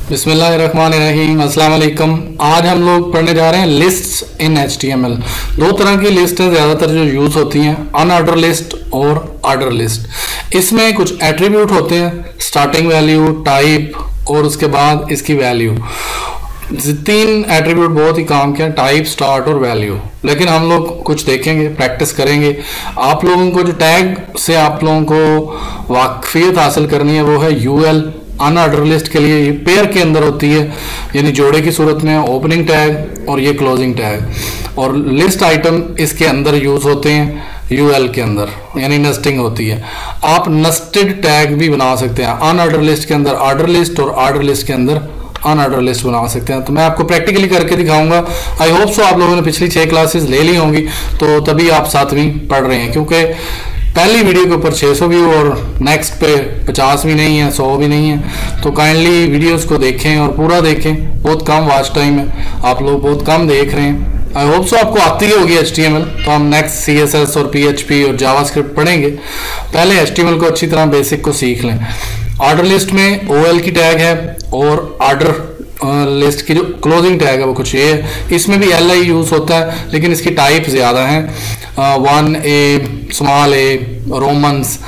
बिस्मिल्लाहिर्रहमानिर्रहीम, अस्सलाम वालेकुम। आज हम लोग पढ़ने जा रहे हैं लिस्ट्स इन HTML। दो तरह की लिस्ट हैं ज़्यादातर जो यूज़ होती हैं, अनऑर्डर लिस्ट और ऑर्डर लिस्ट। इसमें कुछ एट्रीब्यूट होते हैं, स्टार्टिंग वैल्यू, टाइप और उसके बाद इसकी वैल्यू। तीन एट्रीब्यूट बहुत ही काम के हैं, टाइप, स्टार्ट और वैल्यू। लेकिन हम लोग कुछ देखेंगे, प्रैक्टिस करेंगे। आप लोगों को जो टैग से आप लोगों को वाकफियत हासिल करनी है वो है UL। अनऑर्डर लिस्ट के लिए ये पेयर के अंदर होती है, यानी जोड़े की सूरत में ओपनिंग टैग और ये क्लोजिंग टैग। और लिस्ट आइटम इसके अंदर यूज़ होते हैं UL के अंदर, यानी नस्टिंग होती है। आप नस्टेड टैग भी बना सकते हैं, अनऑर्डर लिस्ट के अंदर ऑर्डर लिस्ट और ऑर्डर लिस्ट के अंदर अनऑर्डर लिस्ट बना सकते हैं। तो मैं आपको प्रैक्टिकली करके दिखाऊंगा। आई होप सो आप लोगों ने पिछली 6 क्लासेस ले ली होंगी, तो तभी आप 7वीं पढ़ रहे हैं, क्योंकि पहली वीडियो के ऊपर 600 व्यू और नेक्स्ट पे 50 भी नहीं है, 100 भी नहीं है। तो काइंडली वीडियोस को देखें और पूरा देखें। बहुत कम वॉच टाइम है, आप लोग बहुत कम देख रहे हैं। आई होप सो आपको आती ही होगी HTML। तो हम नेक्स्ट CSS और PHP और जावास्क्रिप्ट पढ़ेंगे। पहले HTML को अच्छी तरह बेसिक को सीख लें। ऑर्डर लिस्ट में OL की टैग है और ऑर्डर लिस्ट की जो क्लोजिंग टैग है वो कुछ ये है। इसमें भी LI यूज़ होता है, लेकिन इसकी टाइप ज़्यादा हैं, 1A, स्मॉल a, रोमन्स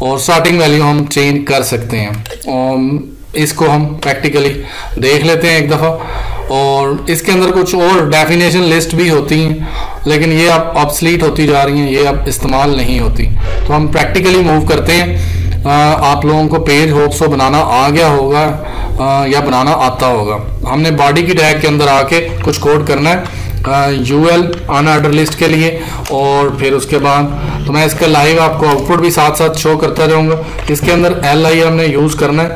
और स्टार्टिंग वैल्यू हम चेंज कर सकते हैं। इसको हम प्रैक्टिकली देख लेते हैं एक दफ़ा। और इसके अंदर कुछ और डेफिनेशन लिस्ट भी होती हैं, लेकिन ये अब ऑब्सलीट होती जा रही हैं, ये अब इस्तेमाल नहीं होती। तो हम प्रैक्टिकली मूव करते हैं। आप लोगों को पेज होप सो बनाना आ गया होगा या बनाना आता होगा। हमने बॉडी की टैग के अंदर आके कुछ कोड करना है UL अनऑर्डर लिस्ट के लिए, और फिर उसके बाद तो मैं इसका लाइव आपको आउटपुट भी साथ साथ शो करता जाऊंगा। इसके अंदर LI हमने यूज़ करना है।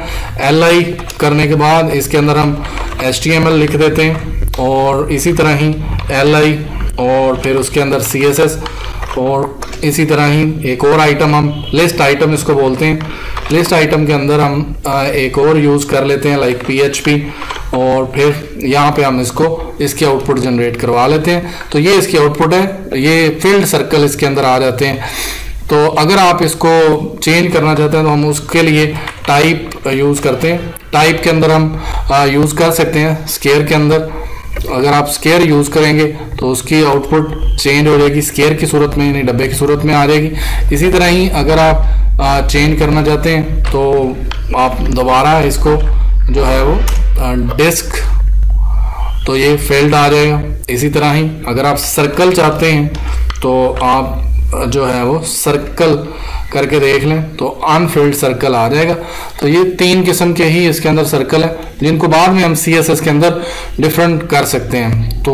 LI करने के बाद इसके अंदर हम HTML लिख देते हैं, और इसी तरह ही LI और फिर उसके अंदर CSS, और इसी तरह ही एक और आइटम हम लिस्ट आइटम इसको बोलते हैं। लिस्ट आइटम के अंदर हम एक और यूज़ कर लेते हैं लाइक PHP, और फिर यहाँ पे हम इसकी आउटपुट जनरेट करवा लेते हैं। तो ये इसकी आउटपुट है, ये फील्ड सर्कल इसके अंदर आ जाते हैं। तो अगर आप इसको चेंज करना चाहते हैं तो हम उसके लिए टाइप यूज़ करते हैं। टाइप के अंदर हम यूज़ कर सकते हैं स्क्वायर के अंदर। अगर आप स्क्वायर यूज़ करेंगे तो उसकी आउटपुट चेंज हो जाएगी, स्क्वायर की सूरत में, यानी डब्बे की सूरत में आ जाएगी। इसी तरह ही अगर आप चेंज करना चाहते हैं तो आप दोबारा इसको जो है वो डिस्क, तो ये फील्ड आ जाएगा। इसी तरह ही अगर आप सर्कल चाहते हैं तो आप जो है वो सर्कल करके देख लें तो अनफिल्ड सर्कल आ जाएगा। तो ये 3 किस्म के ही इसके अंदर सर्कल है, जिनको बाद में हम CSS के अंदर डिफरेंट कर सकते हैं। तो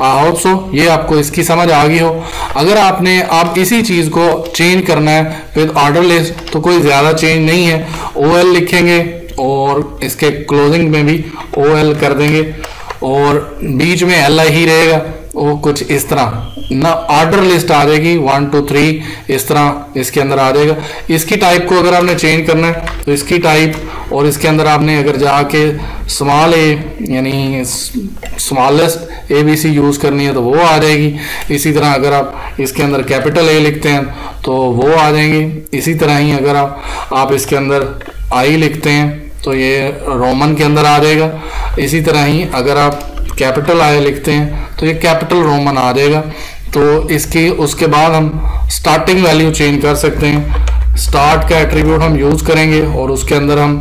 आई होप सो ये आपको इसकी समझ आ गई हो। अगर आप इसी चीज़ को चेंज करना है विद ऑर्डर लिस्ट, तो कोई ज़्यादा चेंज नहीं है। OL लिखेंगे और इसके क्लोजिंग में भी OL कर देंगे, और बीच में LI ही रहेगा। वो कुछ इस तरह ना ऑर्डर लिस्ट आ जाएगी, 1 2 3 इस तरह इसके अंदर आ जाएगा। इसकी टाइप को अगर आपने चेंज करना है तो इसकी टाइप, और इसके अंदर आपने अगर जाके स्मॉल a यानी स्मॉलेस्ट ABC यूज़ करनी है तो वो आ जाएगी। इसी तरह अगर आप इसके अंदर कैपिटल A लिखते हैं तो वो आ जाएंगे। इसी तरह ही अगर आप इसके अंदर I लिखते हैं तो ये रोमन के अंदर आ जाएगा। इसी तरह ही अगर आप कैपिटल I लिखते हैं तो ये कैपिटल रोमन आ जाएगा। तो इसकी उसके बाद हम स्टार्टिंग वैल्यू चेंज कर सकते हैं। स्टार्ट का एट्रीब्यूट हम यूज़ करेंगे और उसके अंदर हम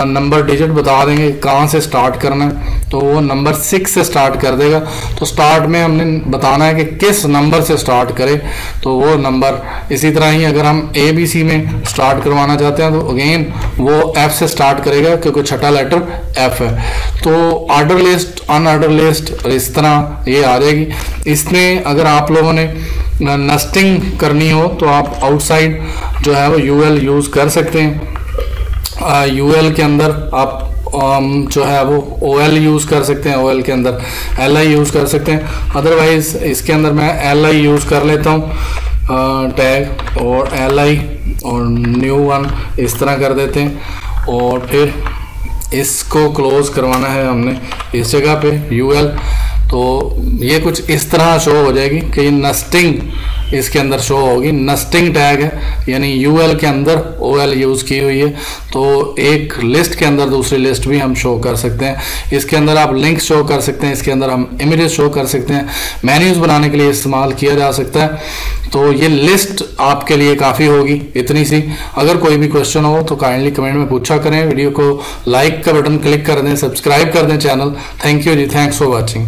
नंबर डिजिट बता देंगे कहाँ से स्टार्ट करना है, तो वो नंबर 6 से स्टार्ट कर देगा। तो स्टार्ट में हमने बताना है कि किस नंबर से स्टार्ट करें, तो वो नंबर। इसी तरह ही अगर हम ABC में स्टार्ट करवाना चाहते हैं तो अगेन वो F से स्टार्ट करेगा, क्योंकि छठा लेटर F है। तो ऑर्डर लिस्ट, अनऑर्डर लिस्ट इस तरह ये आ जाएगी। इसमें अगर आप लोगों ने नस्टिंग करनी हो तो आप आउटसाइड जो है वो UL यूज़ कर सकते हैं। UL के अंदर आप जो है वो OL यूज़ कर सकते हैं, OL के अंदर LI यूज़ कर सकते हैं। अदरवाइज़ इसके अंदर मैं LI यूज़ कर लेता हूँ टैग, और LI और न्यू वन इस तरह कर देते हैं। और फिर इसको क्लोज करवाना है हमने इस जगह पे UL। तो ये कुछ इस तरह शो हो जाएगी कि नस्टिंग इसके अंदर शो होगी। नस्टिंग टैग है, यानी यूएल के अंदर ओएल यूज़ की हुई है, तो एक लिस्ट के अंदर दूसरी लिस्ट भी हम शो कर सकते हैं। इसके अंदर आप लिंक शो कर सकते हैं, इसके अंदर हम इमेजेस शो कर सकते हैं, मेन्यूज बनाने के लिए इस्तेमाल किया जा सकता है। तो ये लिस्ट आपके लिए काफ़ी होगी, इतनी सी। अगर कोई भी क्वेश्चन हो तो काइंडली कमेंट में पूछा करें। वीडियो को लाइक का बटन क्लिक कर दें, सब्सक्राइब कर दें channel. Thank you ji, thanks for watching.